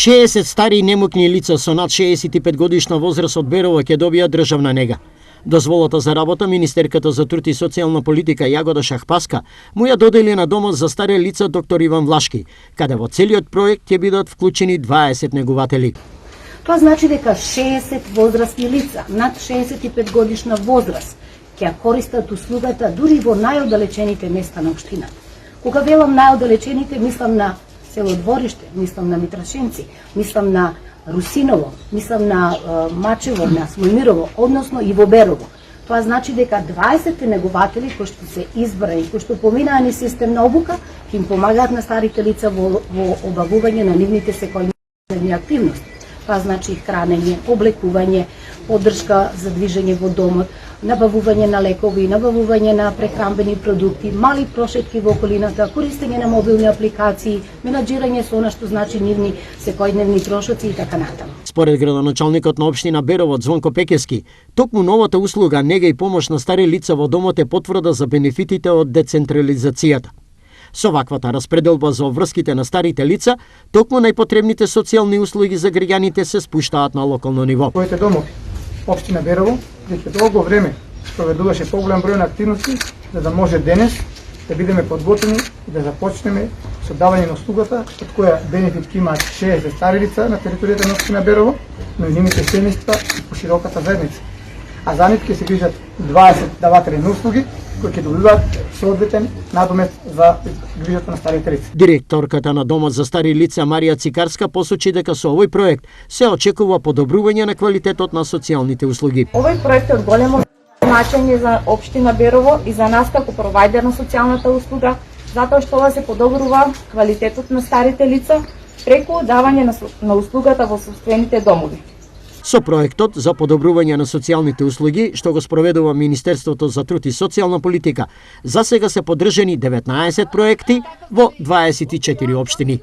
60 стари и немокни лица со над 65 годишна возраст од Берово ќе добијат државна нега. Дозволата за работа министерката за труд и социјална политика Јагода Шахпаска му ја додели на домот за стари лица доктор Иван Влашки, каде во целиот проект ќе бидат вклучени 20 негуватели. Тоа значи дека 60 возрастни лица над 65 годишна возраст ќе користат услугата дури во најоддалечените места на општината. Кога велам најоддалечените, мислам на село Двориште, мислам на Митрашенци, мислам на Русиново, мислам на Мачево, на Смојмирово, односно и во Берово. Тоа значи дека 20 негуватели кои што се избрани, кои што поминаа низ системна обука, ќе им помагаат на старите лица во обавување на нивните секојдневни активности. Тоа значи хранење, облекување, поддршка за движење во домот, набавување на лекови, набавување на прехранбени продукти, мали прошетки во околината, користење на мобилни апликации, менаџирање со она што значи нивни секојдневни трошоци и така натаму. Според градоначалникот на општина Берово Звонко Пекески, токму новата услуга нега и помош на стари лица во домот е потврда за бенефитите од децентрализацијата. Со ваквата распределба за обврските на старите лица, токму најпотребните социјални услуги за граѓаните се спуштаат на локално ниво. Своите домови, општина Берово, веќе долго време проведуваше поголем број на активности, за да може денес да бидеме подготвени и да започнеме со давање на услугата, од која бенефит ќе имаат 60 стари лица на територијата на општина Берово, но и нивните семејства и пошироката заедница. А за нив ќе се грижат 20 даватели на услуги, кои ќе добиваат соодветен надомест за грижата на старите лица. Директорката на Домот за стари лица Марија Цикарска посочи дека со овој проект се очекува подобрување на квалитетот на социјалните услуги. Овој проект е од големо значење за општина Берово и за нас како провајдер на социјалната услуга, затоа што ова се подобрува квалитетот на старите лица преку давање на услугата во сопствените домови. Со проектот за подобрување на социјалните услуги, што го спроведува Министерството за труд и социјална политика, засега се поддржани 19 проекти во 24 општини.